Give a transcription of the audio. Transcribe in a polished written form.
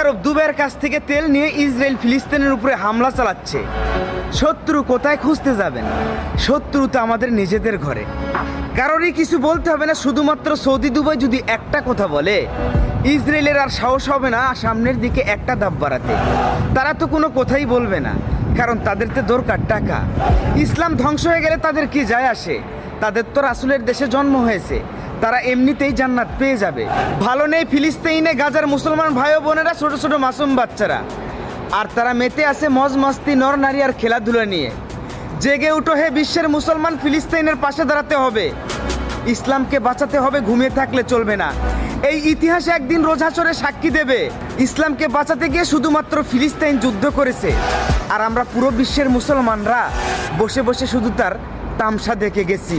আরব দুবাইয়ের কাছ থেকে তেল নিয়ে ইসরায়েল ফিলিস্তিনের উপরে হামলা চালাচ্ছে। শত্রু কোথায় খুঁজতে যাবেন? শত্রু তো আমাদের নিজেদের ঘরে। কারোরই কিছু বলতে হবে না, শুধুমাত্র সৌদি দুবাই যদি একটা কথা বলে, ইসরায়েলের আর সাহস হবে না সামনের দিকে একটা ধাপ বাড়াতে। তারা তো কোনো কথাই বলবে না, কারণ তাদের তো দরকার টাকা। ইসলাম ধ্বংস হয়ে গেলে তাদের কি যায় আসে? তাদের তো রাসূলের দেশে জন্ম হয়েছে, তারা এমনিতেই জান্নাত পেয়ে যাবে। ভালো নেই ফিলিস্তিনে গাজার মুসলমান ভাই ও বোনেরা, ছোট ছোট মাসুম বাচ্চারা, আর তারা মেতে আছে মজ মস্তি, নর নারী আর খেলাধুলা নিয়ে। জেগে উঠো হে বিশ্বের মুসলমান, ফিলিস্তিনের পাশে দাঁড়াতে হবে, ইসলামকে বাঁচাতে হবে, ঘুমিয়ে থাকলে চলবে না। এই ইতিহাস একদিন রোজ হাশরে সাক্ষী দেবে, ইসলামকে বাঁচাতে গিয়ে শুধুমাত্র ফিলিস্তিন যুদ্ধ করেছে, আর আমরা পুরো বিশ্বের মুসলমানরা বসে বসে শুধু তার তামসা দেখে গেছি।